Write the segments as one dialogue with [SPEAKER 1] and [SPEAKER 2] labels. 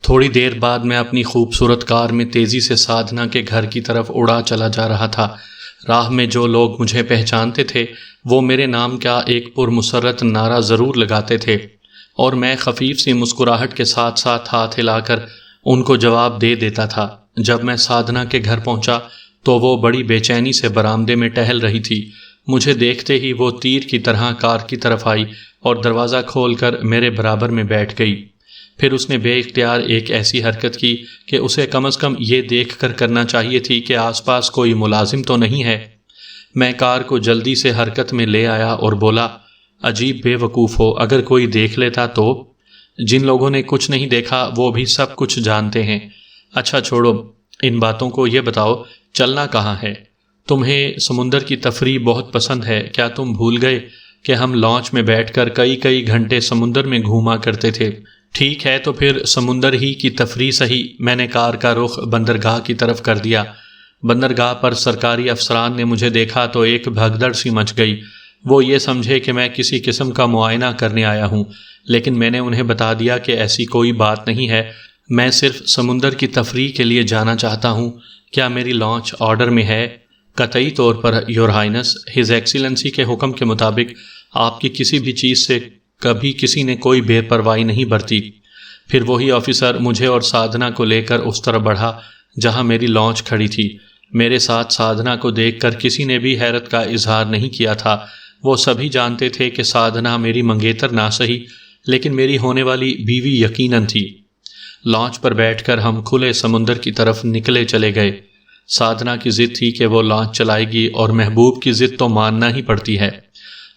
[SPEAKER 1] تھوڑی دیر بعد میں اپنی خوبصورت کار میں تیزی سے سادھنا کے گھر کی طرف اڑا چلا جا رہا تھا۔ راہ میں جو لوگ مجھے پہچانتے تھے وہ میرے نام کا ایک پرمسرت نعرہ ضرور لگاتے تھے، اور میں خفیف سی مسکراہٹ کے ساتھ ساتھ ہاتھ ہلا کر ان کو جواب دے دیتا تھا۔ جب میں سادھنا کے گھر پہنچا تو وہ بڑی بے چینی سے برآمدے میں ٹہل رہی تھی۔ مجھے دیکھتے ہی وہ تیر کی طرح کار کی طرف آئی اور دروازہ کھول کر میرے برابر میں بیٹھ گئی۔ پھر اس نے بے اختیار ایک ایسی حرکت کی کہ اسے کم از کم یہ دیکھ کر کرنا چاہیے تھی کہ آس پاس کوئی ملازم تو نہیں ہے۔ میں کار کو جلدی سے حرکت میں لے آیا اور بولا، عجیب بے وقوف ہو، اگر کوئی دیکھ لیتا تو؟ جن لوگوں نے کچھ نہیں دیکھا وہ بھی سب کچھ جانتے ہیں۔ اچھا چھوڑو ان باتوں کو، یہ بتاؤ چلنا کہاں ہے؟ تمہیں سمندر کی تفریح بہت پسند ہے، کیا تم بھول گئے کہ ہم لانچ میں بیٹھ کر کئی گھنٹے سمندر میں گھوما کرتے تھے؟ ٹھیک ہے تو پھر سمندر ہی کی تفریح صحیح۔ میں نے کار کا رخ بندرگاہ کی طرف کر دیا۔ بندرگاہ پر سرکاری افسران نے مجھے دیکھا تو ایک بھگدڑ سی مچ گئی۔ وہ یہ سمجھے کہ میں کسی قسم کا معائنہ کرنے آیا ہوں، لیکن میں نے انہیں بتا دیا کہ ایسی کوئی بات نہیں ہے، میں صرف سمندر کی تفریح کے لیے جانا چاہتا ہوں۔ کیا میری لانچ آرڈر میں ہے؟ قطعی طور per your Hines, his Excellency کے حکم کے مطابق آپ کی کسی بھی چیز سے کبھی کسی نے کوئی بے پرواہی نہیں برتی۔ پھر وہی آفیسر مجھے اور سادھنا کو لے کر اس طرف بڑھا جہاں میری لانچ کھڑی تھی۔ میرے ساتھ سادھنا کو دیکھ کر کسی نے بھی حیرت کا اظہار نہیں کیا تھا۔ وہ سبھی جانتے تھے کہ سادھنا میری منگیتر نہ سہی لیکن میری ہونے والی بیوی یقیناً تھی۔ لانچ پر بیٹھ کر ہم کھلے سمندر کی طرف نکلے چلے گئے۔ سادھنا کی ضد تھی کہ وہ لانچ چلائے گی اور محبوب کی ضد تو ماننا ہی پڑتی ہے۔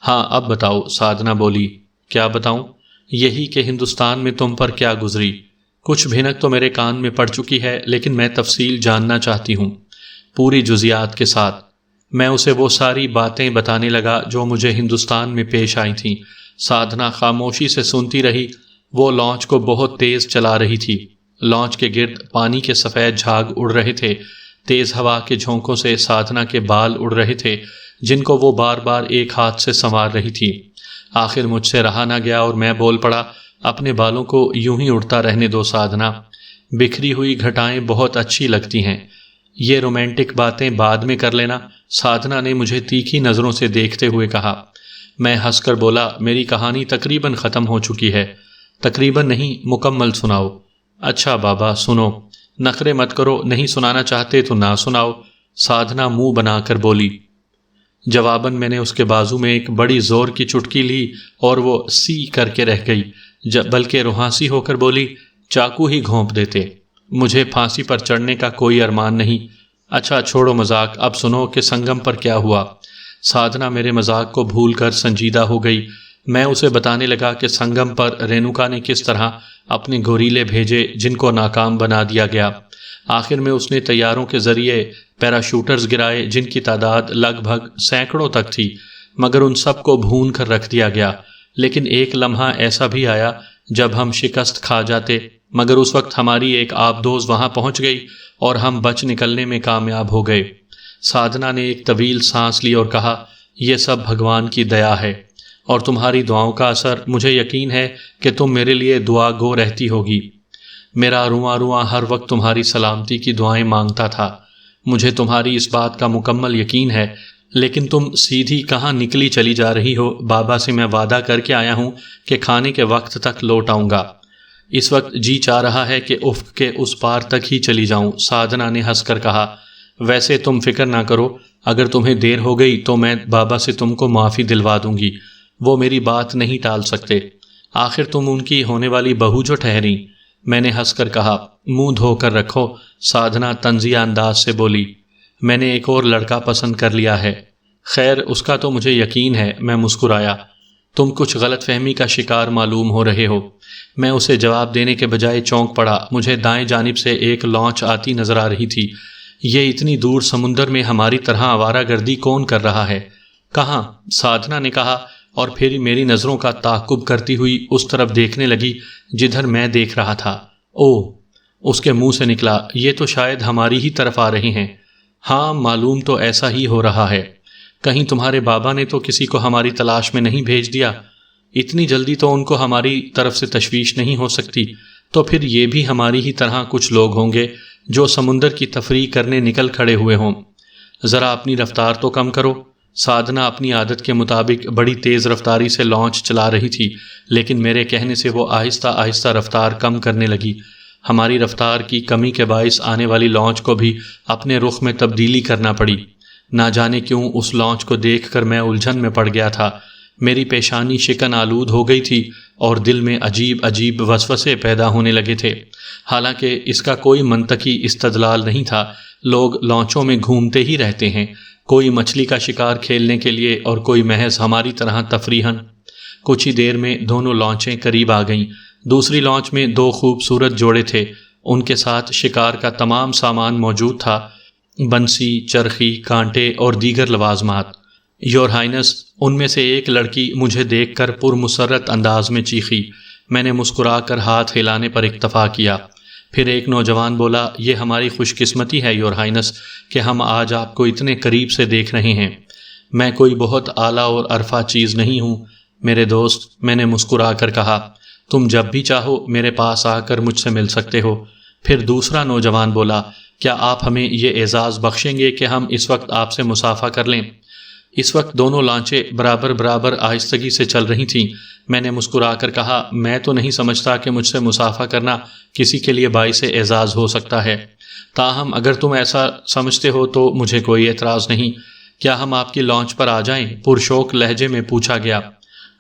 [SPEAKER 1] ہاں اب بتاؤ، سادھنا بولی۔ کیا بتاؤں؟ یہی کہ ہندوستان میں تم پر کیا گزری۔ کچھ بھنک تو میرے کان میں پڑ چکی ہے لیکن میں تفصیل جاننا چاہتی ہوں، پوری جزیات کے ساتھ۔ میں اسے وہ ساری باتیں بتانے لگا جو مجھے ہندوستان میں پیش آئی تھیں۔ سادھنا خاموشی سے سنتی رہی۔ وہ لانچ کو بہت تیز چلا رہی تھی۔ لانچ کے گرد پانی کے سفید جھاگ اڑ رہے تھے۔ تیز ہوا کے جھونکوں سے سادھنا کے بال اڑ رہے تھے جن کو وہ بار بار ایک ہاتھ سے سنوار رہی تھی۔ آخر مجھ سے رہا نہ گیا اور میں بول پڑا، اپنے بالوں کو یوں ہی اڑتا رہنے دو سادھنا، بکھری ہوئی گھٹائیں بہت اچھی لگتی ہیں، یہ رومانٹک باتیں بعد میں کر لینا۔ سادھنا نے مجھے تیکھی نظروں سے دیکھتے ہوئے کہا۔ میں ہنس کر بولا، میری کہانی تقریباً ختم ہو چکی ہے۔ تقریباً نہیں، مکمل سناؤ۔ اچھا بابا سنو، نخرے مت کرو، نہیں سنانا چاہتے تو نہ سناؤ، سادھنا منہ بنا کر بولی۔ جواباً میں نے اس کے بازو میں ایک بڑی زور کی چٹکی لی اور وہ سی کر کے رہ گئی، بلکہ روحانسی ہو کر بولی، چاقو ہی گھونپ دیتے، مجھے پھانسی پر چڑھنے کا کوئی ارمان نہیں۔ اچھا چھوڑو مذاق، اب سنو کہ سنگم پر کیا ہوا۔ سادھنا میرے مذاق کو بھول کر سنجیدہ ہو گئی۔ میں اسے بتانے لگا کہ سنگم پر رینوکا نے کس طرح اپنے گوریلے بھیجے جن کو ناکام بنا دیا گیا۔ آخر میں اس نے طیاروں کے ذریعے پیراشوٹرز گرائے جن کی تعداد لگ بھگ سینکڑوں تک تھی، مگر ان سب کو بھون کر رکھ دیا گیا۔ لیکن ایک لمحہ ایسا بھی آیا جب ہم شکست کھا جاتے، مگر اس وقت ہماری ایک آبدوز وہاں پہنچ گئی اور ہم بچ نکلنے میں کامیاب ہو گئے۔ سادھنا نے ایک طویل سانس لی اور کہا، یہ سب بھگوان کی دیا ہے اور تمہاری دعاؤں کا اثر۔ مجھے یقین ہے کہ تم میرے لیے دعا گو رہتی ہوگی۔ میرا رواں رواں ہر وقت تمہاری سلامتی کی دعائیں مانگتا تھا۔ مجھے تمہاری اس بات کا مکمل یقین ہے، لیکن تم سیدھی کہاں نکلی چلی جا رہی ہو؟ بابا سے میں وعدہ کر کے آیا ہوں کہ کھانے کے وقت تک لوٹ آؤں گا۔ اس وقت جی چاہ رہا ہے کہ افق کے اس پار تک ہی چلی جاؤں۔ سادھنا نے ہنس کر کہا، ویسے تم فکر نہ کرو، اگر تمہیں دیر ہو گئی تو میں بابا سے تم کو معافی دلوا دوں گی، وہ میری بات نہیں ٹال سکتے، آخر تم ان کی ہونے والی بہو جو ٹھہری۔ میں نے ہنس کر کہا، منہ دھو کر رکھو۔ سادھنا طنزیہ انداز سے بولی، میں نے ایک اور لڑکا پسند کر لیا ہے۔ خیر اس کا تو مجھے یقین ہے۔ میں مسکرایا۔ تم کچھ غلط فہمی کا شکار معلوم ہو رہے ہو۔ میں اسے جواب دینے کے بجائے چونک پڑا۔ مجھے دائیں جانب سے ایک لانچ آتی نظر آ رہی تھی۔ یہ اتنی دور سمندر میں ہماری طرح آوارہ گردی کون کر رہا ہے؟ کہاں؟ سادھنا نے کہا اور پھر میری نظروں کا تعاقب کرتی ہوئی اس طرف دیکھنے لگی جدھر میں دیکھ رہا تھا۔ اوہ، اس کے منہ سے نکلا، یہ تو شاید ہماری ہی طرف آ رہے ہیں۔ ہاں معلوم تو ایسا ہی ہو رہا ہے۔ کہیں تمہارے بابا نے تو کسی کو ہماری تلاش میں نہیں بھیج دیا؟ اتنی جلدی تو ان کو ہماری طرف سے تشویش نہیں ہو سکتی۔ تو پھر یہ بھی ہماری ہی طرح کچھ لوگ ہوں گے جو سمندر کی تفریح کرنے نکل کھڑے ہوئے ہوں۔ ذرا اپنی رفتار تو کم کرو۔ سادھنا اپنی عادت کے مطابق بڑی تیز رفتاری سے لانچ چلا رہی تھی، لیکن میرے کہنے سے وہ آہستہ آہستہ رفتار کم کرنے لگی۔ ہماری رفتار کی کمی کے باعث آنے والی لانچ کو بھی اپنے رخ میں تبدیلی کرنا پڑی۔ نہ جانے کیوں اس لانچ کو دیکھ کر میں الجھن میں پڑ گیا تھا۔ میری پیشانی شکن آلود ہو گئی تھی اور دل میں عجیب عجیب وسوسے پیدا ہونے لگے تھے، حالانکہ اس کا کوئی منطقی استدلال نہیں تھا۔ لوگ لانچوں میں گھومتے ہی رہتے ہیں، کوئی مچھلی کا شکار کھیلنے کے لیے اور کوئی محض ہماری طرح تفریحاً۔ کچھ ہی دیر میں دونوں لانچیں قریب آ گئیں۔ دوسری لانچ میں 2 خوبصورت جوڑے تھے، ان کے ساتھ شکار کا تمام سامان موجود تھا، بنسی، چرخی، کانٹے اور دیگر لوازمات۔ یور ہائنس، ان میں سے ایک لڑکی مجھے دیکھ کر پرمسرت انداز میں چیخی۔ میں نے مسکرا کر ہاتھ ہلانے پر اکتفا کیا۔ پھر ایک نوجوان بولا، یہ ہماری خوش قسمتی ہے یور ہائنس کہ ہم آج آپ کو اتنے قریب سے دیکھ رہے ہیں۔ میں کوئی بہت اعلیٰ اور عرفہ چیز نہیں ہوں میرے دوست، میں نے مسکرا کر کہا۔ تم جب بھی چاہو میرے پاس آ کر مجھ سے مل سکتے ہو۔ پھر دوسرا نوجوان بولا، کیا آپ ہمیں یہ اعزاز بخشیں گے کہ ہم اس وقت آپ سے مصافحہ کر لیں؟ اس وقت دونوں لانچیں برابر برابر آہستگی سے چل رہی تھیں۔ میں نے مسکرا کر کہا، میں تو نہیں سمجھتا کہ مجھ سے مصافحہ کرنا کسی کے لیے باعث اعزاز ہو سکتا ہے، تاہم اگر تم ایسا سمجھتے ہو تو مجھے کوئی اعتراض نہیں۔ کیا ہم آپ کی لانچ پر آ جائیں؟ پرشوق لہجے میں پوچھا گیا۔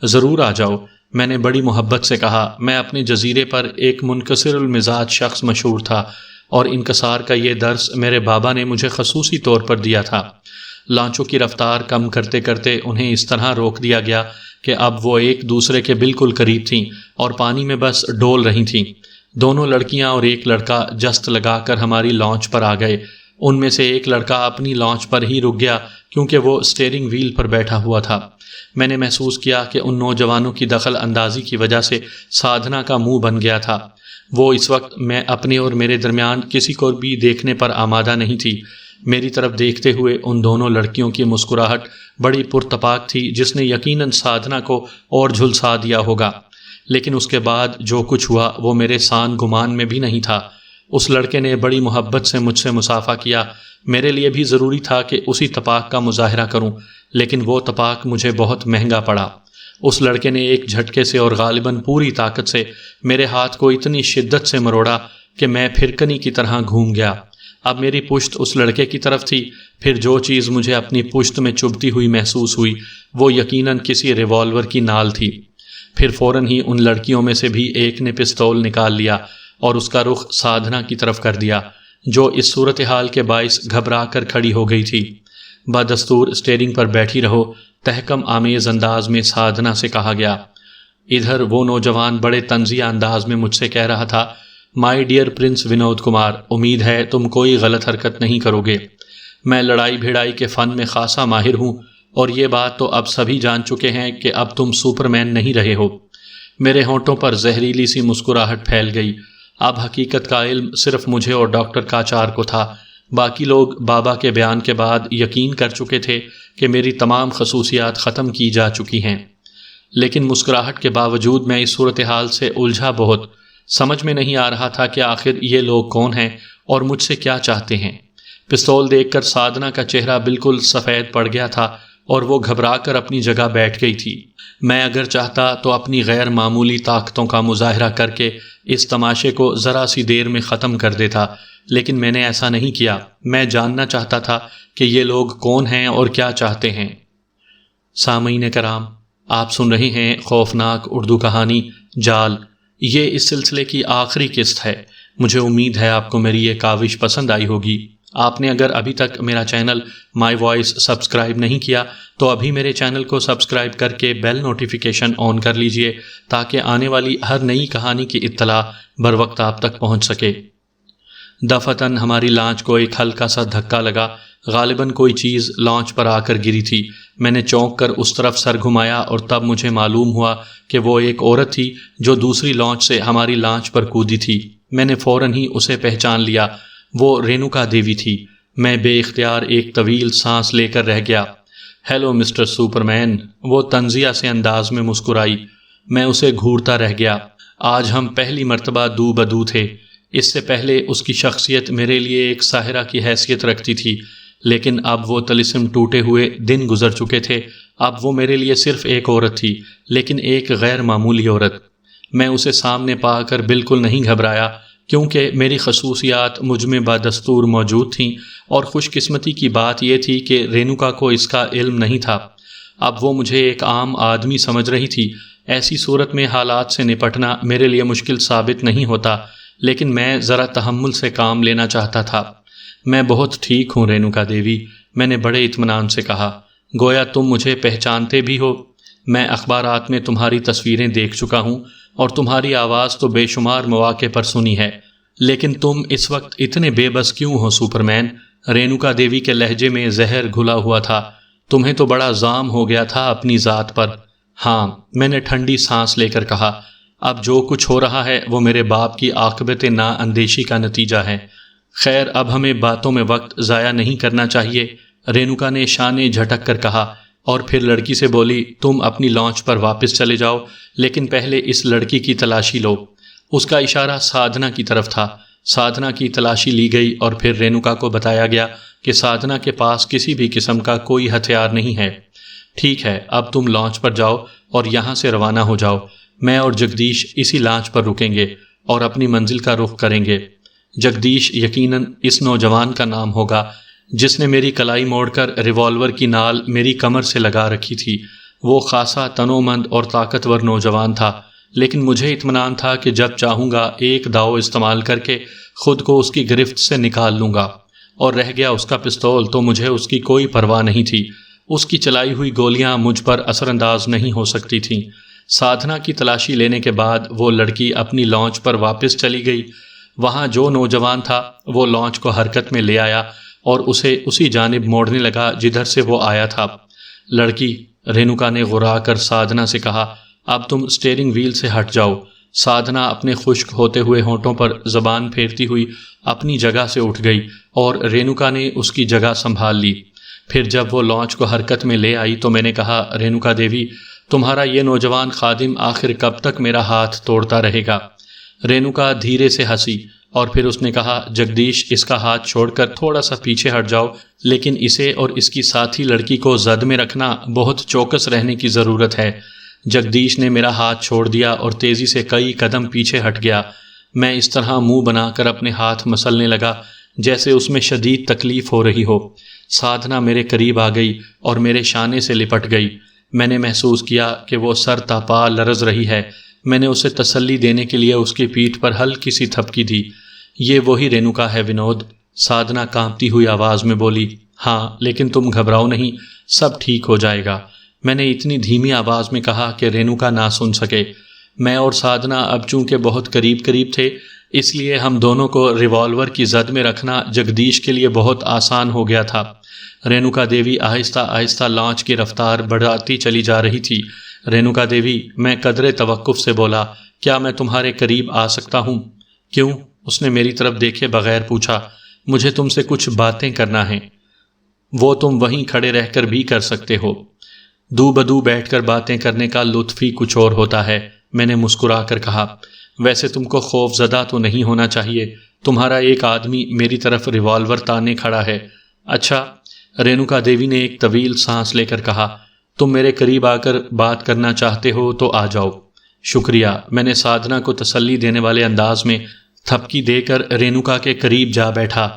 [SPEAKER 1] ضرور آ جاؤ، میں نے بڑی محبت سے کہا۔ میں اپنے جزیرے پر ایک منکسر المزاج شخص مشہور تھا اور انکسار کا یہ درس میرے بابا نے مجھے خصوصی طور پر دیا تھا۔ لانچوں کی رفتار کم کرتے کرتے انہیں اس طرح روک دیا گیا کہ اب وہ ایک دوسرے کے بالکل قریب تھیں اور پانی میں بس ڈول رہی تھیں۔ دونوں لڑکیاں اور ایک لڑکا جست لگا کر ہماری لانچ پر آ گئے۔ ان میں سے ایک لڑکا اپنی لانچ پر ہی رک گیا کیونکہ وہ اسٹیئرنگ وہیل پر بیٹھا ہوا تھا۔ میں نے محسوس کیا کہ ان نوجوانوں کی دخل اندازی کی وجہ سے سادھنا کا منہ بن گیا تھا۔ وہ اس وقت میں اپنے اور میرے درمیان کسی کو بھی دیکھنے پر آمادہ نہیں تھی۔ میری طرف دیکھتے ہوئے ان دونوں لڑکیوں کی مسکراہٹ بڑی پرتپاک تھی، جس نے یقیناً سادھنا کو اور جھلسا دیا ہوگا، لیکن اس کے بعد جو کچھ ہوا وہ میرے سان گمان میں بھی نہیں تھا۔ اس لڑکے نے بڑی محبت سے مجھ سے مصافحہ کیا۔ میرے لیے بھی ضروری تھا کہ اسی تپاک کا مظاہرہ کروں، لیکن وہ تپاک مجھے بہت مہنگا پڑا۔ اس لڑکے نے ایک جھٹکے سے اور غالباً پوری طاقت سے میرے ہاتھ کو اتنی شدت سے مروڑا کہ میں پھرکنی کی طرح گھوم گیا۔ اب میری پشت اس لڑکے کی طرف تھی۔ پھر جو چیز مجھے اپنی پشت میں چبھتی ہوئی محسوس ہوئی وہ یقیناً کسی ریوالور کی نال تھی۔ پھر فوراً ہی ان لڑکیوں میں سے بھی ایک نے پستول نکال لیا اور اس کا رخ سادھنا کی طرف کر دیا، جو اس صورتحال کے باعث گھبرا کر کھڑی ہو گئی تھی۔ بدستور اسٹیئرنگ پر بیٹھی رہو، تحکم آمیز انداز میں سادھنا سے کہا گیا۔ ادھر وہ نوجوان بڑے طنزیہ انداز میں مجھ سے کہہ رہا تھا، my dear prince Vinod Kumar, امید ہے تم کوئی غلط حرکت نہیں کرو گے۔ میں لڑائی بھیڑائی کے فن میں خاصا ماہر ہوں اور یہ بات تو اب سبھی جان چکے ہیں کہ اب تم سپرمین نہیں رہے ہو۔ میرے ہونٹوں پر زہریلی سی مسکراہٹ پھیل گئی۔ اب حقیقت کا علم صرف مجھے اور ڈاکٹر کاچار کو تھا۔ باقی لوگ بابا کے بیان کے بعد یقین کر چکے تھے کہ میری تمام خصوصیات ختم کی جا چکی ہیں، لیکن مسکراہٹ کے باوجود میں اس صورتحال سے الجھا بہت۔ سمجھ میں نہیں آ رہا تھا کہ آخر یہ لوگ کون ہیں اور مجھ سے کیا چاہتے ہیں۔ پستول دیکھ کر سادھنا کا چہرہ بالکل سفید پڑ گیا تھا اور وہ گھبرا کر اپنی جگہ بیٹھ گئی تھی۔ میں اگر چاہتا تو اپنی غیر معمولی طاقتوں کا مظاہرہ کر کے اس تماشے کو ذرا سی دیر میں ختم کر دیتا، لیکن میں نے ایسا نہیں کیا۔ میں جاننا چاہتا تھا کہ یہ لوگ کون ہیں اور کیا چاہتے ہیں۔ سامعین کرام، آپ سن رہے ہیں خوفناک اردو کہانی جال۔ یہ اس سلسلے کی آخری قسط ہے۔ مجھے امید ہے آپ کو میری یہ کاوش پسند آئی ہوگی۔ آپ نے اگر ابھی تک میرا چینل مائی وائس سبسکرائب نہیں کیا تو ابھی میرے چینل کو سبسکرائب کر کے بیل نوٹیفیکیشن آن کر لیجئے تاکہ آنے والی ہر نئی کہانی کی اطلاع بر وقت آپ تک پہنچ سکے۔ دفعتاً ہماری لانچ کو ایک ہلکا سا دھکا لگا۔ غالباً کوئی چیز لانچ پر آ کر گری تھی۔ میں نے چونک کر اس طرف سر گھمایا اور تب مجھے معلوم ہوا کہ وہ ایک عورت تھی جو دوسری لانچ سے ہماری لانچ پر کودی تھی۔ میں نے فوراً ہی اسے پہچان لیا۔ وہ رینوکا دیوی تھی۔ میں بے اختیار ایک طویل سانس لے کر رہ گیا۔ ہیلو مسٹر سپرمین، وہ طنزیہ سے انداز میں مسکرائی۔ میں اسے گھورتا رہ گیا۔ آج ہم پہلی مرتبہ دو بدو تھے۔ اس سے پہلے اس کی شخصیت میرے لیے ایک ساحرہ کی حیثیت رکھتی تھی، لیکن اب وہ طلسم ٹوٹے ہوئے دن گزر چکے تھے۔ اب وہ میرے لیے صرف ایک عورت تھی، لیکن ایک غیر معمولی عورت۔ میں اسے سامنے پا کر بالکل نہیں گھبرایا، کیونکہ میری خصوصیات مجھ میں بدستور موجود تھیں، اور خوش قسمتی کی بات یہ تھی کہ رینوکا کو اس کا علم نہیں تھا۔ اب وہ مجھے ایک عام آدمی سمجھ رہی تھی۔ ایسی صورت میں حالات سے نپٹنا میرے لیے مشکل ثابت نہیں ہوتا، لیکن میں ذرا تحمل سے کام لینا چاہتا تھا۔ میں بہت ٹھیک ہوں رینوکا دیوی، میں نے بڑے اطمینان سے کہا، گویا تم مجھے پہچانتے بھی ہو۔ میں اخبارات میں تمہاری تصویریں دیکھ چکا ہوں، اور تمہاری آواز تو بے شمار مواقع پر سنی ہے، لیکن تم اس وقت اتنے بے بس کیوں ہو سپرمین؟ رینوکا دیوی کے لہجے میں زہر گھلا ہوا تھا۔ تمہیں تو بڑا زام ہو گیا تھا اپنی ذات پر۔ ہاں، میں نے ٹھنڈی سانس لے کر کہا، اب جو کچھ ہو رہا ہے وہ میرے باپ کی عاقبت نا اندیشی کا نتیجہ ہے۔ خیر، اب ہمیں باتوں میں وقت ضائع نہیں کرنا چاہیے، رینوکا نے شانے جھٹک کر کہا، اور پھر لڑکی سے بولی، تم اپنی لانچ پر واپس چلے جاؤ، لیکن پہلے اس لڑکی کی تلاشی لو۔ اس کا اشارہ سادھنا کی طرف تھا۔ سادھنا کی تلاشی لی گئی، اور پھر رینوکا کو بتایا گیا کہ سادھنا کے پاس کسی بھی قسم کا کوئی ہتھیار نہیں ہے۔ ٹھیک ہے، اب تم لانچ پر جاؤ اور یہاں سے روانہ ہو جاؤ۔ میں اور جگدیش اسی لانچ پر رکیں گے اور اپنی منزل کا رخ کریں گے۔ جگدیش یقیناً اس نوجوان کا نام ہوگا جس نے میری کلائی موڑ کر ریوالور کی نال میری کمر سے لگا رکھی تھی۔ وہ خاصا تنومند اور طاقتور نوجوان تھا، لیکن مجھے اطمینان تھا کہ جب چاہوں گا ایک داؤ استعمال کر کے خود کو اس کی گرفت سے نکال لوں گا، اور رہ گیا اس کا پستول تو مجھے اس کی کوئی پرواہ نہیں تھی۔ اس کی چلائی ہوئی گولیاں مجھ پر اثر انداز نہیں ہو سکتی تھیں۔ سادھنا کی تلاشی لینے کے بعد وہ لڑکی اپنی لانچ پر واپس چلی گئی۔ وہاں جو نوجوان تھا وہ لانچ کو حرکت میں لے آیا اور اسے اسی جانب موڑنے لگا جدھر سے وہ آیا تھا۔ لڑکی، رینوکا نے غرا کر سادھنا سے کہا، اب تم اسٹیئرنگ وہیل سے ہٹ جاؤ۔ سادھنا اپنے خشک ہوتے ہوئے ہونٹوں پر زبان پھیرتی ہوئی اپنی جگہ سے اٹھ گئی، اور رینوکا نے اس کی جگہ سنبھال لی۔ پھر جب وہ لانچ کو حرکت میں لے آئی تو میں نے کہا، رینوکا دیوی، تمہارا یہ نوجوان خادم آخر کب تک میرا ہاتھ توڑتا رہے گا؟ رینوکا دھیرے سے ہنسی، اور پھر اس نے کہا، جگدیش، اس کا ہاتھ چھوڑ کر تھوڑا سا پیچھے ہٹ جاؤ، لیکن اسے اور اس کی ساتھی لڑکی کو زد میں رکھنا، بہت چوکس رہنے کی ضرورت ہے۔ جگدیش نے میرا ہاتھ چھوڑ دیا اور تیزی سے کئی قدم پیچھے ہٹ گیا۔ میں اس طرح منہ بنا کر اپنے ہاتھ مسلنے لگا جیسے اس میں شدید تکلیف ہو رہی ہو۔ سادھنا میرے قریب آ گئی اور میرے شانے سے لپٹ گئی۔ میں نے محسوس کیا کہ وہ سر تا پا لرز رہی ہے۔ میں نے اسے تسلی دینے کے لیے اس کی پیٹھ پر ہلکی سی تھپکی دی۔ یہ وہی رینوکا ہے ونود، سادھنا کانپتی ہوئی آواز میں بولی۔ ہاں، لیکن تم گھبراؤ نہیں، سب ٹھیک ہو جائے گا، میں نے اتنی دھیمی آواز میں کہا کہ رینوکا نہ سن سکے۔ میں اور سادھنا اب چونکہ بہت قریب قریب تھے، اس لیے ہم دونوں کو ریوالور کی زد میں رکھنا جگدیش کے لیے بہت آسان ہو گیا تھا۔ رینوکا دیوی آہستہ آہستہ لانچ کی رفتار بڑھاتی چلی جا رہی تھی۔ رینوکا دیوی، میں قدرے توقف سے بولا، کیا میں تمہارے قریب آ سکتا ہوں؟ کیوں؟ اس نے میری طرف دیکھے بغیر پوچھا۔ مجھے تم سے کچھ باتیں کرنا ہیں۔ وہ تم وہیں کھڑے رہ کر بھی کر سکتے ہو۔ دو بدو بیٹھ کر باتیں کرنے کا لطف ہی کچھ اور ہوتا ہے، میں نے مسکرا کر کہا۔ ویسے تم کو خوف زدہ تو نہیں ہونا چاہیے، تمہارا ایک آدمی میری طرف ریوالور تانے کھڑا ہے۔ اچھا، رینوکا دیوی نے ایک طویل سانس لے کر کہا، تم میرے قریب آ کر بات کرنا چاہتے ہو تو آ جاؤ۔ شکریہ، میں نے سادھنا کو تسلی دینے والے انداز میں تھپکی دے کر رینوکا کے قریب جا بیٹھا۔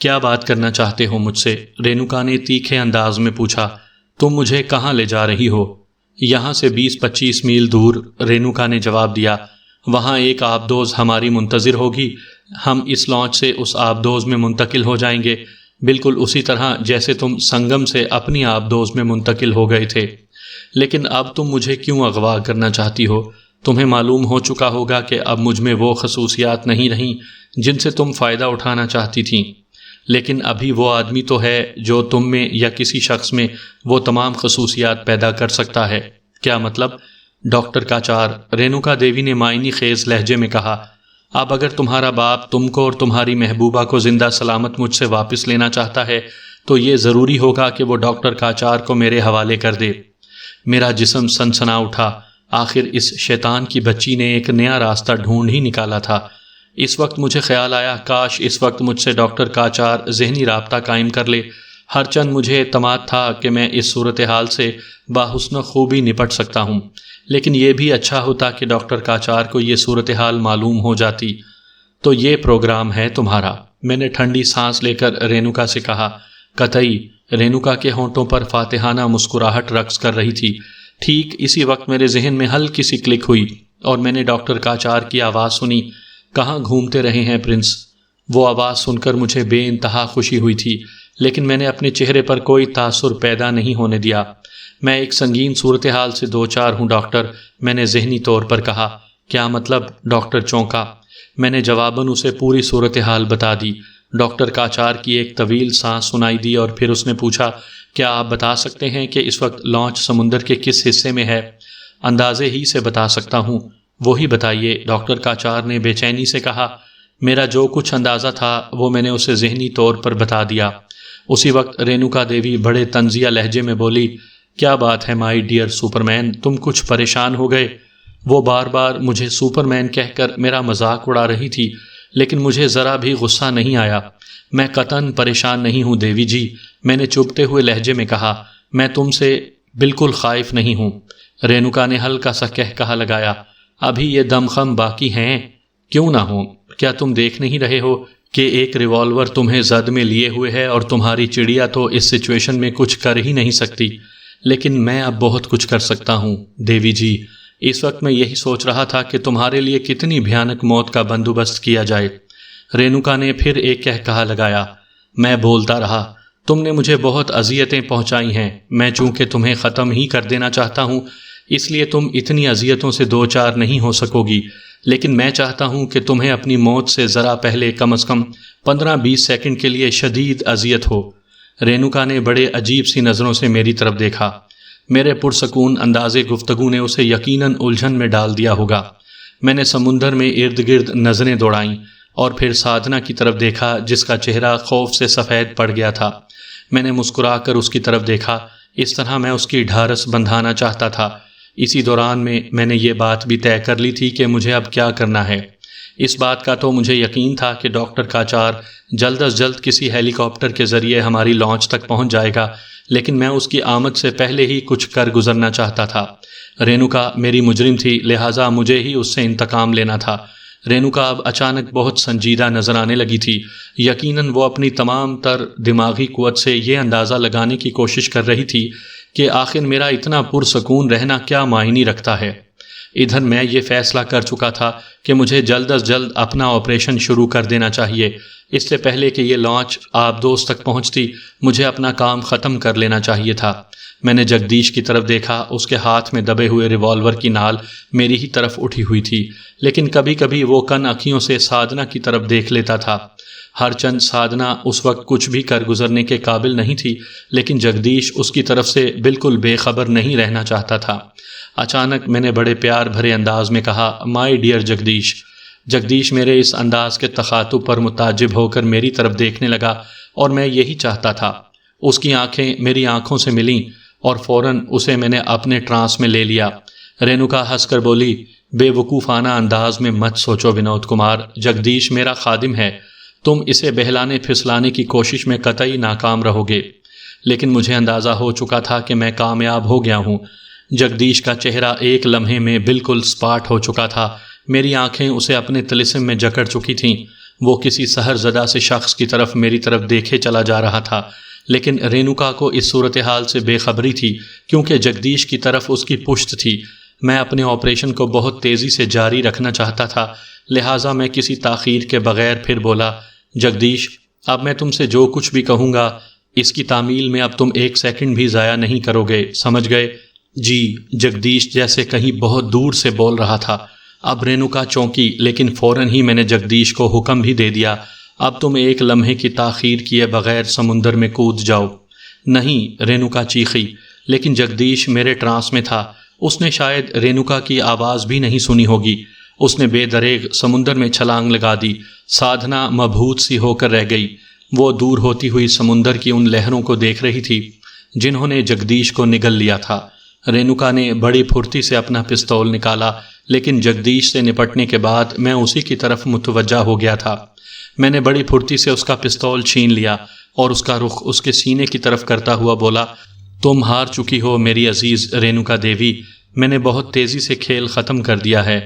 [SPEAKER 1] کیا بات کرنا چاہتے ہو مجھ سے؟ رینوکا نے تیکھے انداز میں پوچھا۔ تم مجھے کہاں لے جا رہی ہو؟ یہاں سے 20-25 میل دور، رینوکا نے جواب دیا۔ وہاں ایک آبدوز ہماری منتظر ہوگی، ہم اس لانچ سے اس آبدوز میں منتقل ہو جائیں گے، بالکل اسی طرح جیسے تم سنگم سے اپنی آبدوز میں منتقل ہو گئے تھے۔ لیکن اب تم مجھے کیوں اغوا کرنا چاہتی ہو؟ تمہیں معلوم ہو چکا ہوگا کہ اب مجھ میں وہ خصوصیات نہیں رہیں جن سے تم فائدہ اٹھانا چاہتی تھیں، لیکن ابھی وہ آدمی تو ہے جو تم میں یا کسی شخص میں وہ تمام خصوصیات پیدا کر سکتا ہے۔ کیا مطلب؟ ڈاکٹر کاچار، رینوکا دیوی نے معنی خیز لہجے میں کہا، اب اگر تمہارا باپ تم کو اور تمہاری محبوبہ کو زندہ سلامت مجھ سے واپس لینا چاہتا ہے تو یہ ضروری ہوگا کہ وہ ڈاکٹر کاچار کو میرے حوالے کر دے۔ میرا جسم سنسنا اٹھا، آخر اس شیطان کی بچی نے ایک نیا راستہ ڈھونڈ ہی نکالا تھا۔ اس وقت مجھے خیال آیا کاش اس وقت مجھ سے ڈاکٹر کاچار ذہنی رابطہ قائم کر لے، ہرچند مجھے اعتماد تھا کہ میں اس صورتحال سے باحسن خوبی نپٹ سکتا ہوں، لیکن یہ بھی اچھا ہوتا کہ ڈاکٹر کاچار کو یہ صورتحال معلوم ہو جاتی۔ تو یہ پروگرام ہے تمہارا، میں نے ٹھنڈی سانس لے کر رینوکا سے کہا۔ قطعی۔ رینوکا کے ہونٹوں پر فاتحانہ مسکراہٹ رقص کر رہی تھی۔ ٹھیک اسی وقت میرے ذہن میں ہلکی سی کلک ہوئی اور میں نے ڈاکٹر کاچار کی آواز سنی، کہاں گھومتے رہے ہیں پرنس؟ وہ آواز سن کر مجھے بے انتہا خوشی ہوئی تھی، لیکن میں نے اپنے چہرے پر کوئی تاثر پیدا نہیں ہونے دیا۔ میں ایک سنگین صورتحال سے دوچار ہوں ڈاکٹر، میں نے ذہنی طور پر کہا۔ کیا مطلب؟ ڈاکٹر چونکا۔ میں نے جواباً اسے پوری صورتحال بتا دی۔ ڈاکٹر کاچار کی ایک طویل سانس سنائی دی اور پھر اس نے پوچھا، کیا آپ بتا سکتے ہیں کہ اس وقت لانچ سمندر کے کس حصے میں ہے؟ اندازے ہی سے بتا سکتا ہوں۔ وہی بتائیے، ڈاکٹر کاچار نے بے چینی سے کہا۔ میرا جو کچھ اندازہ تھا وہ میں نے اسے ذہنی طور پر بتا دیا۔ اسی وقت رینوکا دیوی بڑے طنزیہ لہجے میں بولی، کیا بات ہے مائی ڈیئر سپرمین، تم کچھ پریشان ہو گئے؟ وہ بار بار مجھے سپرمین کہہ کر میرا مذاق اڑا رہی تھی، لیکن مجھے ذرا بھی غصہ نہیں آیا۔ میں قطعاً پریشان نہیں ہوں دیوی جی، میں نے چبھتے ہوئے لہجے میں کہا، میں تم سے بالکل خائف نہیں ہوں۔ رینوکا نے ہلکا سا کہا لگایا، ابھی یہ دم خم باقی ہیں؟ کیوں نہ ہوں؟ کیا تم دیکھ نہیں رہے ہو کہ ایک ریوالور تمہیں زد میں لیے ہوئے ہے اور تمہاری چڑیا تو اس سچویشن میں کچھ کر ہی نہیں سکتی، لیکن میں اب بہت کچھ کر سکتا ہوں دیوی جی۔ اس وقت میں یہی سوچ رہا تھا کہ تمہارے لیے کتنی بھیانک موت کا بندوبست کیا جائے۔ رینوکا نے پھر ایک کہا لگایا۔ میں بولتا رہا، تم نے مجھے بہت اذیتیں پہنچائی ہیں، میں چونکہ تمہیں ختم ہی کر دینا چاہتا ہوں اس لیے تم اتنی اذیتوں سے دوچار نہیں ہو سکو گی، لیکن میں چاہتا ہوں کہ تمہیں اپنی موت سے ذرا پہلے کم از کم 15-20 سیکنڈ کے لیے شدید اذیت ہو۔ رینوکا نے بڑے عجیب سی نظروں سے میری طرف دیکھا۔ میرے پرسکون انداز گفتگو نے اسے یقیناً الجھن میں ڈال دیا ہوگا۔ میں نے سمندر میں ارد گرد نظریں دوڑائیں اور پھر سادھنا کی طرف دیکھا جس کا چہرہ خوف سے سفید پڑ گیا تھا۔ میں نے مسکرا کر اس کی طرف دیکھا، اس طرح میں اس کی ڈھارس بندھانا چاہتا تھا۔ اسی دوران میں نے یہ بات بھی طے کر لی تھی کہ مجھے اب کیا کرنا ہے۔ اس بات کا تو مجھے یقین تھا کہ ڈاکٹر کاچار جلد از جلد کسی ہیلی کاپٹر کے ذریعے ہماری لانچ تک پہنچ جائے گا، لیکن میں اس کی آمد سے پہلے ہی کچھ کر گزرنا چاہتا تھا۔ رینوکا میری مجرم تھی، لہٰذا مجھے ہی اس سے انتقام لینا تھا۔ رینوکا اب اچانک بہت سنجیدہ نظر آنے لگی تھی۔ یقیناً وہ اپنی تمام تر دماغی قوت سے یہ اندازہ لگانے کی کوشش کر رہی تھی کہ آخر میرا اتنا پرسکون رہنا کیا معنی رکھتا ہے۔ ادھر میں یہ فیصلہ کر چکا تھا کہ مجھے جلد از جلد اپنا آپریشن شروع کر دینا چاہیے۔ اس سے پہلے کہ یہ لانچ آبدوز تک پہنچتی مجھے اپنا کام ختم کر لینا چاہیے تھا۔ میں نے جگدیش کی طرف دیکھا، اس کے ہاتھ میں دبے ہوئے ریوالور کی نال میری ہی طرف اٹھی ہوئی تھی، لیکن کبھی کبھی وہ کن آنکھوں سے سادھنا کی طرف دیکھ لیتا تھا۔ ہرچند سادھنا اس وقت کچھ بھی کر گزرنے کے قابل نہیں تھی، لیکن جگدیش اس کی طرف سے بالکل بے خبر نہیں رہنا چاہتا تھا۔ اچانک میں نے بڑے پیار بھرے انداز میں کہا، مائی ڈیئر جگدیش۔ جگدیش میرے اس انداز کے تخاطب پر متعجب ہو کر میری طرف دیکھنے لگا اور میں یہی چاہتا تھا۔ اس کی آنکھیں میری آنکھوں سے ملیں اور فوراً اسے میں نے اپنے ٹرانس میں لے لیا۔ رینوکا ہنس کر بولی، بے وقوفانہ انداز میں مت سوچو ونود کمار، جگدیش میرا خادم ہے، تم اسے بہلانے پھسلانے کی کوشش میں قطعی ناکام رہو گے۔ لیکن مجھے اندازہ ہو چکا تھا کہ میں کامیاب ہو گیا ہوں۔ جگدیش کا چہرہ ایک لمحے میں بالکل سپاٹ ہو چکا تھا، میری آنکھیں اسے اپنے طلسم میں جکڑ چکی تھیں۔ وہ کسی سحر زدہ سے شخص کی طرف میری طرف دیکھے چلا جا رہا تھا، لیکن رینوکا کو اس صورتحال سے بے خبری تھی کیونکہ جگدیش کی طرف اس کی پشت تھی۔ میں اپنے آپریشن کو بہت تیزی سے جاری رکھنا چاہتا تھا، لہٰذا میں کسی تاخیر کے بغیر پھر بولا، جگدیش اب میں تم سے جو کچھ بھی کہوں گا اس کی تعمیل میں اب تم 1 سیکنڈ بھی ضائع نہیں کرو گے، سمجھ گئے؟ جی۔ جگدیش جیسے کہیں بہت دور سے بول رہا تھا۔ اب رینوکا چونکی، لیکن فوراً ہی میں نے جگدیش کو حکم بھی دے دیا، اب تم 1 لمحے کی تاخیر کیے بغیر سمندر میں کود جاؤ۔ نہیں، رینوکا چیخی، لیکن جگدیش میرے ٹرانس میں تھا، اس نے شاید رینوکا کی آواز بھی نہیں سنی ہوگی۔ اس نے بے دریغ سمندر میں چھلانگ لگا دی۔ سادھنا مبہوت سی ہو کر رہ گئی۔ وہ دور ہوتی ہوئی سمندر کی ان لہروں کو دیکھ رہی تھی جنہوں نے جگدیش کو نگل لیا تھا۔ رینوکا نے بڑی پھرتی سے اپنا پستول نکالا، لیکن جگدیش سے نپٹنے کے بعد میں اسی کی طرف متوجہ ہو گیا تھا۔ میں نے بڑی پھرتی سے اس کا پستول چھین لیا اور اس کا رخ اس کے سینے کی طرف کرتا ہوا بولا، تم ہار چکی ہو میری عزیز رینوکا دیوی، میں نے بہت تیزی سے کھیل ختم کر دیا ہے۔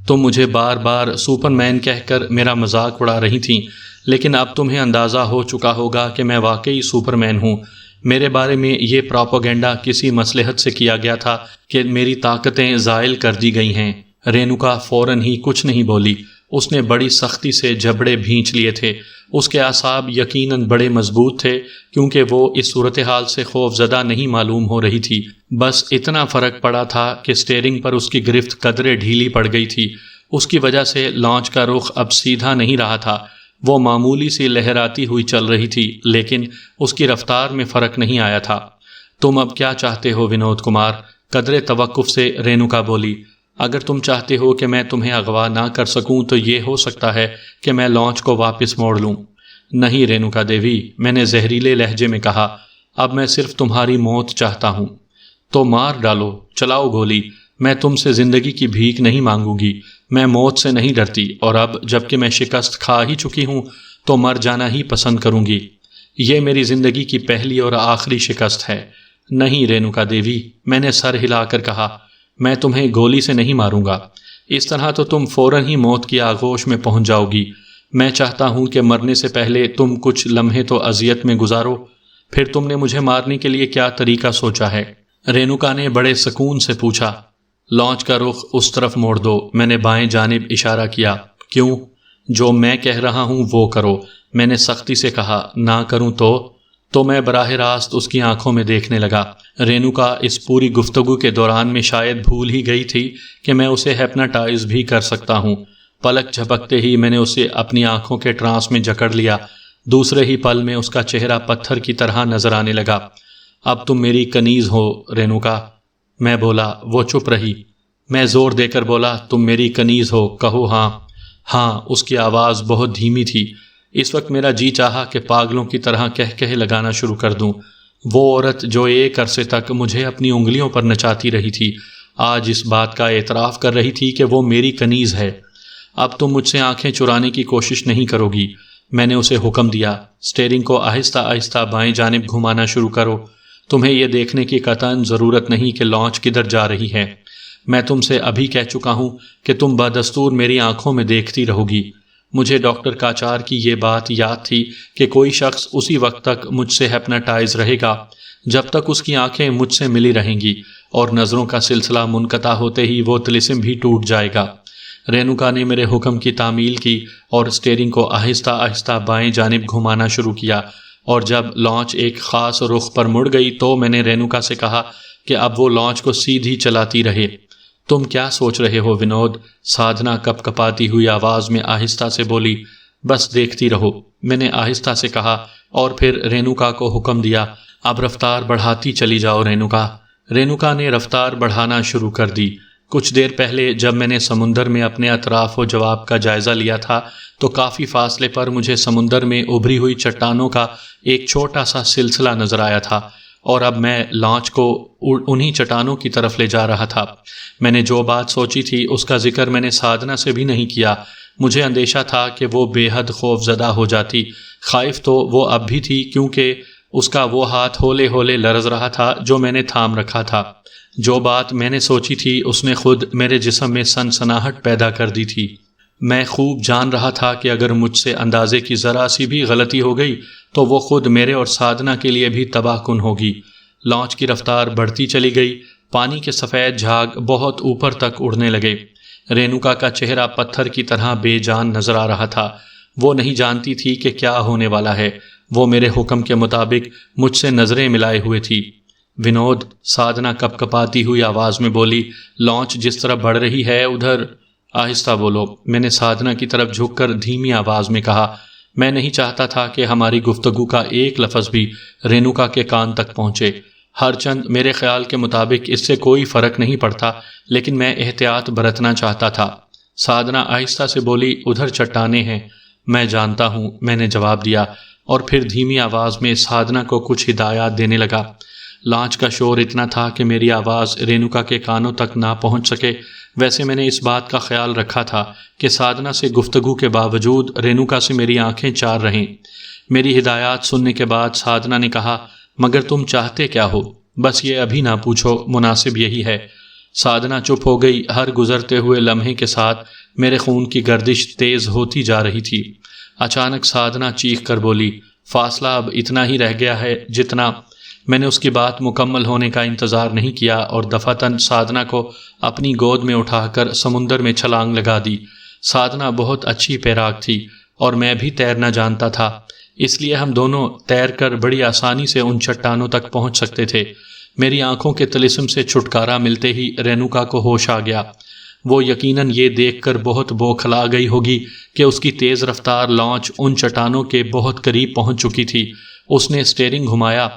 [SPEAKER 1] تم مجھے بار بار سپر مین کہہ کر میرا مذاق اڑا رہی تھیں، لیکن اب تمہیں اندازہ ہو چکا ہوگا کہ میں واقعی سپر مین ہوں۔ میرے بارے میں یہ پراپیگنڈا کسی مصلحت سے کیا گیا تھا کہ میری طاقتیں زائل کر دی گئی ہیں۔ رینوکا فوراً ہی کچھ نہیں بولی۔ اس نے بڑی سختی سے جبڑے بھینچ لیے تھے۔ اس کے اعصاب یقیناً بڑے مضبوط تھے، کیونکہ وہ اس صورتحال سے خوف زدہ نہیں معلوم ہو رہی تھی۔ بس اتنا فرق پڑا تھا کہ اسٹیئرنگ پر اس کی گرفت قدرے ڈھیلی پڑ گئی تھی۔ اس کی وجہ سے لانچ کا رخ اب سیدھا نہیں رہا تھا۔ وہ معمولی سی لہراتی ہوئی چل رہی تھی، لیکن اس کی رفتار میں فرق نہیں آیا تھا۔ تم اب کیا چاہتے ہو ونود کمار؟ قدرے توقف سے رینوکا بولی۔ اگر تم چاہتے ہو کہ میں تمہیں اغوا نہ کر سکوں تو یہ ہو سکتا ہے کہ میں لانچ کو واپس موڑ لوں۔ نہیں رینوکا دیوی، میں نے زہریلے لہجے میں کہا، اب میں صرف تمہاری موت چاہتا ہوں۔ تو مار ڈالو، چلاؤ گولی، میں تم سے زندگی کی بھیک نہیں مانگوں گی۔ میں موت سے نہیں ڈرتی، اور اب جب کہ میں شکست کھا ہی چکی ہوں تو مر جانا ہی پسند کروں گی۔ یہ میری زندگی کی پہلی اور آخری شکست ہے۔ نہیں رینوکا دیوی، میں نے سر ہلا کر کہا، میں تمہیں گولی سے نہیں ماروں گا۔ اس طرح تو تم فوراً ہی موت کی آغوش میں پہنچ جاؤ گی۔ میں چاہتا ہوں کہ مرنے سے پہلے تم کچھ لمحے تو اذیت میں گزارو۔ پھر تم نے مجھے مارنے کے لیے کیا طریقہ سوچا ہے؟ رینوکا نے بڑے سکون سے پوچھا۔ لانچ کا رخ اس طرف موڑ دو، میں نے بائیں جانب اشارہ کیا۔ کیوں؟ جو میں کہہ رہا ہوں وہ کرو، میں نے سختی سے کہا۔ نہ کروں تو میں براہ راست اس کی آنکھوں میں دیکھنے لگا۔ رینوکا اس پوری گفتگو کے دوران میں شاید بھول ہی گئی تھی کہ میں اسے ہیپناٹائز بھی کر سکتا ہوں۔ پلک جھپکتے ہی میں نے اسے اپنی آنکھوں کے ٹرانس میں جکڑ لیا۔ دوسرے ہی پل میں اس کا چہرہ پتھر کی طرح نظر آنے لگا۔ اب تم میری کنیز ہو رینوکا، میں بولا۔ وہ چپ رہی۔ میں زور دے کر بولا، تم میری کنیز ہو، کہو ہاں۔ ہاں، اس کی آواز بہت دھیمی تھی۔ اس وقت میرا جی چاہا کہ پاگلوں کی طرح کہہ لگانا شروع کر دوں۔ وہ عورت جو ایک عرصے تک مجھے اپنی انگلیوں پر نچاتی رہی تھی، آج اس بات کا اعتراف کر رہی تھی کہ وہ میری کنیز ہے۔ اب تم مجھ سے آنکھیں چرانے کی کوشش نہیں کرو گی، میں نے اسے حکم دیا۔ اسٹیئرنگ کو آہستہ آہستہ بائیں جانب گھمانا شروع کرو۔ تمہیں یہ دیکھنے کی قطعاً ضرورت نہیں کہ لانچ کدھر جا رہی ہے۔ میں تم سے ابھی کہہ چکا ہوں کہ تم بدستور میری آنکھوں میں دیکھتی رہو گی۔ مجھے ڈاکٹر کاچار کی یہ بات یاد تھی کہ کوئی شخص اسی وقت تک مجھ سے ہیپناٹائز رہے گا جب تک اس کی آنکھیں مجھ سے ملی رہیں گی، اور نظروں کا سلسلہ منقطع ہوتے ہی وہ طلسم بھی ٹوٹ جائے گا۔ رینوکا نے میرے حکم کی تعمیل کی اور اسٹیئرنگ کو آہستہ آہستہ بائیں جانب گھمانا شروع کیا، اور جب لانچ ایک خاص رخ پر مڑ گئی تو میں نے رینوکا سے کہا کہ اب وہ لانچ کو سیدھی چلاتی رہے۔ تم کیا سوچ رہے ہو ونود؟ سادھنا کپ کپاتی ہوئی آواز میں آہستہ سے بولی۔ بس دیکھتی رہو، میں نے آہستہ سے کہا، اور پھر رینوکا کو حکم دیا، اب رفتار بڑھاتی چلی جاؤ رینوکا۔ رینوکا نے رفتار بڑھانا شروع کر دی۔ کچھ دیر پہلے جب میں نے سمندر میں اپنے اطراف و جواب کا جائزہ لیا تھا تو کافی فاصلے پر مجھے سمندر میں ابھری ہوئی چٹانوں کا ایک چھوٹا سا سلسلہ نظر آیا تھا، اور اب میں لانچ کو انہی چٹانوں کی طرف لے جا رہا تھا۔ میں نے جو بات سوچی تھی اس کا ذکر میں نے سادھنا سے بھی نہیں کیا۔ مجھے اندیشہ تھا کہ وہ بے حد خوف زدہ ہو جاتی۔ خائف تو وہ اب بھی تھی، کیونکہ اس کا وہ ہاتھ ہولے ہولے لرز رہا تھا جو میں نے تھام رکھا تھا۔ جو بات میں نے سوچی تھی اس نے خود میرے جسم میں سنسناہٹ پیدا کر دی تھی۔ میں خوب جان رہا تھا کہ اگر مجھ سے اندازے کی ذرا سی بھی غلطی ہو گئی تو وہ خود میرے اور سادھنا کے لیے بھی تباہ کن ہوگی۔ لانچ کی رفتار بڑھتی چلی گئی۔ پانی کے سفید جھاگ بہت اوپر تک اڑنے لگے۔ رینوکا کا چہرہ پتھر کی طرح بے جان نظر آ رہا تھا۔ وہ نہیں جانتی تھی کہ کیا ہونے والا ہے۔ وہ میرے حکم کے مطابق مجھ سے نظریں ملائے ہوئے تھی۔ ونود، سادھنا کپ کپاتی ہوئی آواز میں بولی، لانچ جس طرح بڑھ رہی ہے ادھر آہستہ بولو، میں نے سادھنا کی طرف جھک کر دھیمی آواز میں کہا۔ میں نہیں چاہتا تھا کہ ہماری گفتگو کا ایک لفظ بھی رینوکا کے کان تک پہنچے۔ ہر چند میرے خیال کے مطابق اس سے کوئی فرق نہیں پڑتا، لیکن میں احتیاط برتنا چاہتا تھا۔ سادھنا آہستہ سے بولی، ادھر چٹانیں ہیں۔ میں جانتا ہوں، میں نے جواب دیا، اور پھر دھیمی آواز میں سادھنا کو کچھ ہدایات دینے لگا۔ لانچ کا شور اتنا تھا کہ میری آواز رینوکا کے کانوں تک نہ پہنچ سکے۔ ویسے میں نے اس بات کا خیال رکھا تھا کہ سادھنا سے گفتگو کے باوجود رینوکا سے میری آنکھیں چار رہیں۔ میری ہدایات سننے کے بعد سادھنا نے کہا، مگر تم چاہتے کیا ہو؟ بس یہ ابھی نہ پوچھو، مناسب یہی ہے۔ سادھنا چپ ہو گئی۔ ہر گزرتے ہوئے لمحے کے ساتھ میرے خون کی گردش تیز ہوتی جا رہی تھی۔ اچانک سادھنا چیخ کر بولی، فاصلہ اب اتنا ہی رہ گیا ہے جتنا… میں نے اس کی بات مکمل ہونے کا انتظار نہیں کیا اور دفعتاً سادھنا کو اپنی گود میں اٹھا کر سمندر میں چھلانگ لگا دی۔ سادھنا بہت اچھی پیراگ تھی اور میں بھی تیرنا جانتا تھا، اس لیے ہم دونوں تیر کر بڑی آسانی سے ان چٹانوں تک پہنچ سکتے تھے۔ میری آنکھوں کے طلسم سے چھٹکارا ملتے ہی رینوکا کو ہوش آ گیا۔ وہ یقیناً یہ دیکھ کر بہت بوکھلا گئی ہوگی کہ اس کی تیز رفتار لانچ ان چٹانوں کے بہت قریب پہنچ چکی تھی۔ اس نے اسٹیئرنگ گھمایا،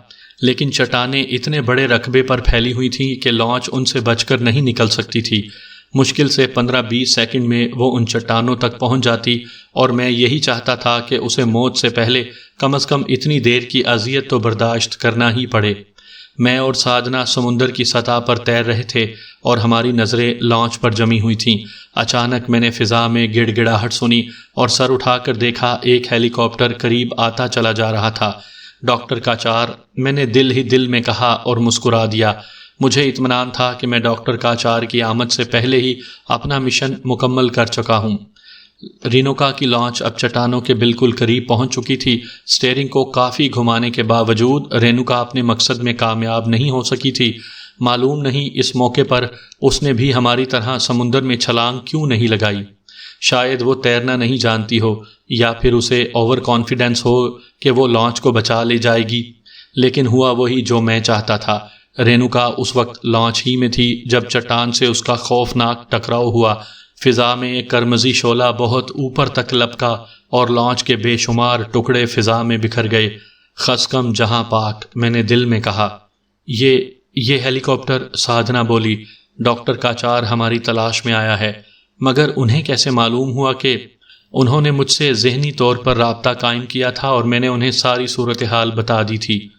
[SPEAKER 1] لیکن چٹانیں اتنے بڑے رقبے پر پھیلی ہوئی تھیں کہ لانچ ان سے بچ کر نہیں نکل سکتی تھی۔ مشکل سے 15-20 سیکنڈ میں وہ ان چٹانوں تک پہنچ جاتی اور میں یہی چاہتا تھا کہ اسے موت سے پہلے کم از کم اتنی دیر کی اذیت تو برداشت کرنا ہی پڑے۔ میں اور سادھنا سمندر کی سطح پر تیر رہے تھے اور ہماری نظریں لانچ پر جمی ہوئی تھیں۔ اچانک میں نے فضا میں گڑ گڑاہٹ سنی اور سر اٹھا کر دیکھا، ایک ہیلی کاپٹر قریب آتا چلا جا رہا تھا۔ ڈاکٹر کاچار، میں نے دل ہی دل میں کہا اور مسکرا دیا۔ مجھے اطمینان تھا کہ میں ڈاکٹر کاچار کی آمد سے پہلے ہی اپنا مشن مکمل کر چکا ہوں۔ رینوکا کی لانچ اب چٹانوں کے بالکل قریب پہنچ چکی تھی۔ اسٹیئرنگ کو کافی گھمانے کے باوجود رینوکا اپنے مقصد میں کامیاب نہیں ہو سکی تھی۔ معلوم نہیں اس موقع پر اس نے بھی ہماری طرح سمندر میں چھلانگ کیوں نہیں لگائی۔ شاید وہ تیرنا نہیں جانتی ہو، یا پھر اسے اوور کانفیڈنس ہو کہ وہ لانچ کو بچا لے جائے گی۔ لیکن ہوا وہی جو میں چاہتا تھا۔ رینوکا اس وقت لانچ ہی میں تھی جب چٹان سے اس کا خوفناک ٹکراؤ ہوا۔ فضا میں ایک قرمزی شعلہ بہت اوپر تک لپکا اور لانچ کے بے شمار ٹکڑے فضا میں بکھر گئے۔ خسکم جہاں پاک، میں نے دل میں کہا۔ یہ ہیلی کاپٹر، سادھنا بولی، ڈاکٹر کاچار ہماری تلاش میں آیا ہے۔ مگر انہیں کیسے معلوم ہوا کہ… انہوں نے مجھ سے ذہنی طور پر رابطہ قائم کیا تھا اور میں نے انہیں ساری صورتحال بتا دی تھی۔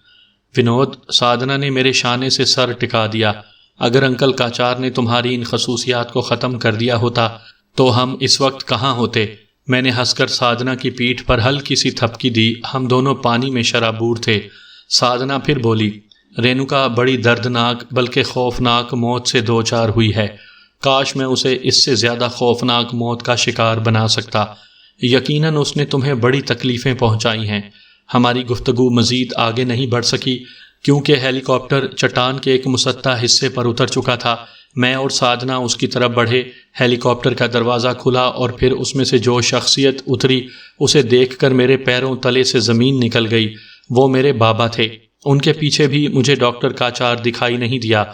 [SPEAKER 1] ونود، سادھنا نے میرے شانے سے سر ٹکا دیا۔ اگر انکل کاچار نے تمہاری ان خصوصیات کو ختم کر دیا ہوتا تو ہم اس وقت کہاں ہوتے؟ میں نے ہنس کر سادھنا کی پیٹھ پر ہلکی سی تھپکی دی۔ ہم دونوں پانی میں شرابور تھے۔ سادھنا پھر بولی، رینوکا بڑی دردناک بلکہ خوفناک موت سے دوچار ہوئی ہے۔ کاش میں اسے اس سے زیادہ خوفناک موت کا شکار بنا سکتا۔ یقیناً اس نے تمہیں بڑی تکلیفیں پہنچائی ہیں۔ ہماری گفتگو مزید آگے نہیں بڑھ سکی کیونکہ ہیلی کاپٹر چٹان کے ایک مسطح حصے پر اتر چکا تھا۔ میں اور سادھنا اس کی طرف بڑھے۔ ہیلی کاپٹر کا دروازہ کھلا اور پھر اس میں سے جو شخصیت اتری اسے دیکھ کر میرے پیروں تلے سے زمین نکل گئی۔ وہ میرے بابا تھے۔ ان کے پیچھے بھی مجھے ڈاکٹر کاچار دکھائی نہیں دیا۔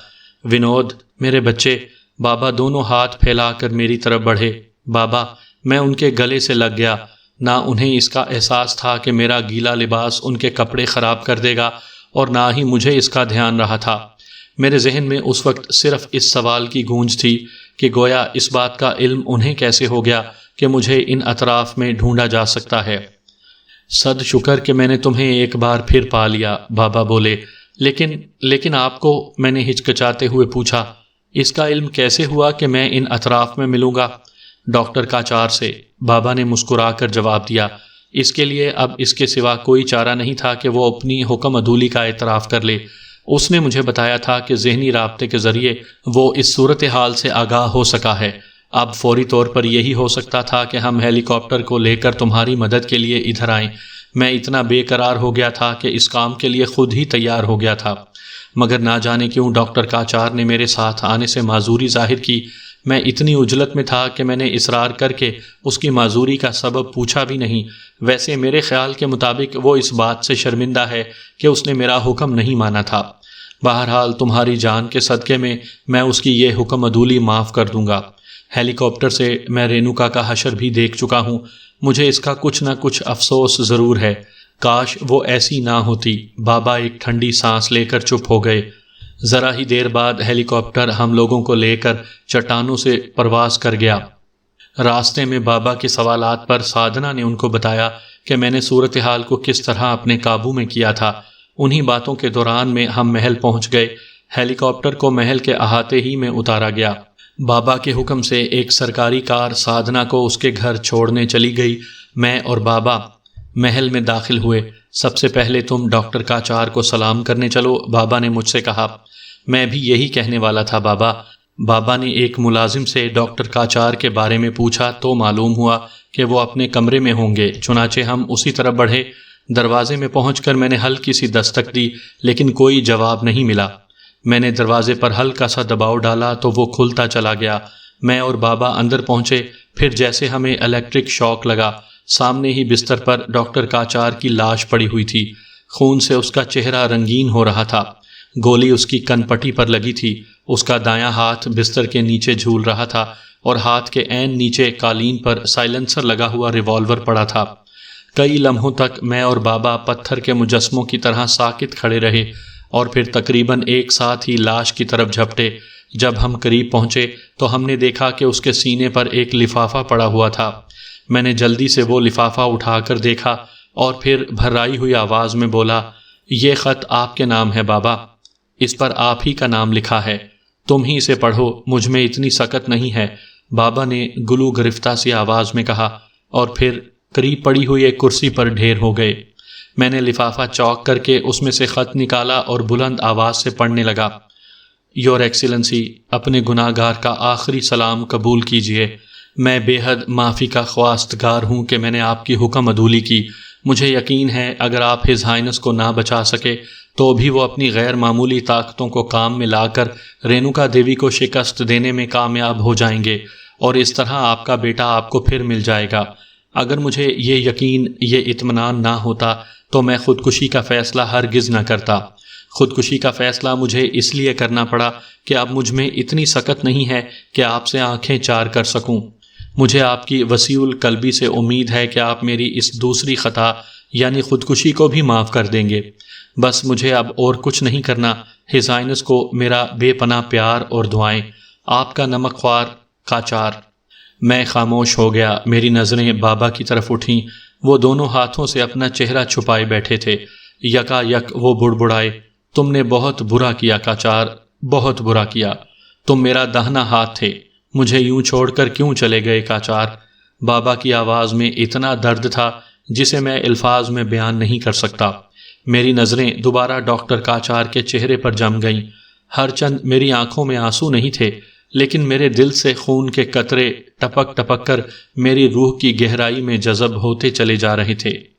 [SPEAKER 1] ونود، میرے بچے، بابا دونوں ہاتھ پھیلا کر میری طرف بڑھے۔ بابا، میں ان کے گلے سے لگ گیا۔ نہ انہیں اس کا احساس تھا کہ میرا گیلا لباس ان کے کپڑے خراب کر دے گا اور نہ ہی مجھے اس کا دھیان رہا تھا۔ میرے ذہن میں اس وقت صرف اس سوال کی گونج تھی کہ گویا اس بات کا علم انہیں کیسے ہو گیا کہ مجھے ان اطراف میں ڈھونڈا جا سکتا ہے۔ صد شکر کہ میں نے تمہیں ایک بار پھر پا لیا، بابا بولے۔ لیکن آپ کو، میں نے ہچکچاتے ہوئے پوچھا، اس کا علم کیسے ہوا کہ میں ان اطراف میں ملوں گا؟ ڈاکٹر کاچار سے، بابا نے مسکرا کر جواب دیا۔ اس کے لیے اب اس کے سوا کوئی چارہ نہیں تھا کہ وہ اپنی حکم عدولی کا اعتراف کر لے۔ اس نے مجھے بتایا تھا کہ ذہنی رابطے کے ذریعے وہ اس صورتحال سے آگاہ ہو سکا ہے۔ اب فوری طور پر یہی ہو سکتا تھا کہ ہم ہیلی کاپٹر کو لے کر تمہاری مدد کے لیے ادھر آئیں۔ میں اتنا بے قرار ہو گیا تھا کہ اس کام کے لیے خود ہی تیار ہو گیا تھا، مگر نہ جانے کیوں ڈاکٹر کاچار نے میرے ساتھ آنے سے معذوری ظاہر کی۔ میں اتنی عجلت میں تھا کہ میں نے اصرار کر کے اس کی معذوری کا سبب پوچھا بھی نہیں۔ ویسے میرے خیال کے مطابق وہ اس بات سے شرمندہ ہے کہ اس نے میرا حکم نہیں مانا تھا۔ بہرحال تمہاری جان کے صدقے میں اس کی یہ حکم عدولی معاف کر دوں گا۔ ہیلی کاپٹر سے میں رینوکا کا حشر بھی دیکھ چکا ہوں۔ مجھے اس کا کچھ نہ کچھ افسوس ضرور ہے۔ کاش وہ ایسی نہ ہوتی۔ بابا ایک ٹھنڈی سانس لے کر چپ ہو گئے۔ ذرا ہی دیر بعد ہیلی کاپٹر ہم لوگوں کو لے کر چٹانوں سے پرواز کر گیا۔ راستے میں بابا کے سوالات پر سادھنا نے ان کو بتایا کہ میں نے صورتحال کو کس طرح اپنے قابو میں کیا تھا۔ انہی باتوں کے دوران میں ہم محل پہنچ گئے۔ ہیلی کاپٹر کو محل کے احاطے ہی میں اتارا گیا۔ بابا کے حکم سے ایک سرکاری کار سادھنا کو اس کے گھر چھوڑنے چلی گئی۔ میں اور بابا محل میں داخل ہوئے۔ سب سے پہلے تم ڈاکٹر کاچار کو سلام کرنے چلو، بابا نے مجھ سے کہا۔ میں بھی یہی کہنے والا تھا بابا۔ بابا نے ایک ملازم سے ڈاکٹر کاچار کے بارے میں پوچھا تو معلوم ہوا کہ وہ اپنے کمرے میں ہوں گے، چنانچہ ہم اسی طرف بڑھے۔ دروازے میں پہنچ کر میں نے ہلکی سی دستک دی لیکن کوئی جواب نہیں ملا۔ میں نے دروازے پر ہلکا سا دباؤ ڈالا تو وہ کھلتا چلا گیا۔ میں اور بابا اندر پہنچے، پھر جیسے ہمیں الیکٹرک شاک لگا۔ سامنے ہی بستر پر ڈاکٹر کاچار کی لاش پڑی ہوئی تھی، خون سے اس کا چہرہ رنگین ہو رہا تھا۔ گولی اس کی کن پٹی پر لگی تھی۔ اس کا دایاں ہاتھ بستر کے نیچے جھول رہا تھا اور ہاتھ کے عین نیچے قالین پر سائلنسر لگا ہوا ریوالور پڑا تھا۔ کئی لمحوں تک میں اور بابا پتھر کے مجسموں کی طرح ساکت کھڑے رہے اور پھر تقریباً ایک ساتھ ہی لاش کی طرف جھپٹے۔ جب ہم قریب پہنچے تو ہم نے دیکھا کہ اس کے سینے پر ایک لفافہ پڑا ہوا تھا۔ میں نے جلدی سے وہ لفافہ اٹھا کر دیکھا اور پھر بھرائی ہوئی آواز میں بولا، یہ خط آپ کے نام ہے بابا، اس پر آپ ہی کا نام لکھا ہے، تم ہی اسے پڑھو، مجھ میں اتنی سکت نہیں ہے، بابا نے گلو گرفتہ سی آواز میں کہا، اور پھر قریب پڑی ہوئی ایک کرسی پر ڈھیر ہو گئے۔ میں نے لفافہ چوک کر کے اس میں سے خط نکالا اور بلند آواز سے پڑھنے لگا، یور ایکسیلنسی، اپنے گناہ گار کا آخری سلام قبول کیجئے۔ میں بے حد معافی کا خواستگار ہوں کہ میں نے آپ کی حکم عدولی کی۔ مجھے یقین ہے اگر آپ ہز ہائنس کو نہ بچا سکے تو بھی وہ اپنی غیر معمولی طاقتوں کو کام میں لا کر رینوکا دیوی کو شکست دینے میں کامیاب ہو جائیں گے اور اس طرح آپ کا بیٹا آپ کو پھر مل جائے گا۔ اگر مجھے یہ یقین، یہ اطمینان نہ ہوتا تو میں خودکشی کا فیصلہ ہرگز نہ کرتا۔ خودکشی کا فیصلہ مجھے اس لیے کرنا پڑا کہ اب مجھ میں اتنی سکت نہیں ہے کہ آپ سے آنکھیں چار کر سکوں۔ مجھے آپ کی وسیع القلبی سے امید ہے کہ آپ میری اس دوسری خطا یعنی خودکشی کو بھی معاف کر دیں گے۔ بس مجھے اب اور کچھ نہیں کرنا۔ ہز ہائنس کو میرا بے پناہ پیار اور دعائیں۔ آپ کا نمک خوار کاچار۔ میں خاموش ہو گیا۔ میری نظریں بابا کی طرف اٹھیں۔ وہ دونوں ہاتھوں سے اپنا چہرہ چھپائے بیٹھے تھے۔ یکا یک وہ بڑبڑائے، تم نے بہت برا کیا کاچار، بہت برا کیا، تم میرا داہنا ہاتھ تھے، مجھے یوں چھوڑ کر کیوں چلے گئے کاچار۔ بابا کی آواز میں اتنا درد تھا جسے میں الفاظ میں بیان نہیں کر سکتا۔ میری نظریں دوبارہ ڈاکٹر کاچار کے چہرے پر جم گئیں۔ ہر چند میری آنکھوں میں آنسو نہیں تھے لیکن میرے دل سے خون کے قطرے ٹپک ٹپک کر میری روح کی گہرائی میں جذب ہوتے چلے جا رہے تھے۔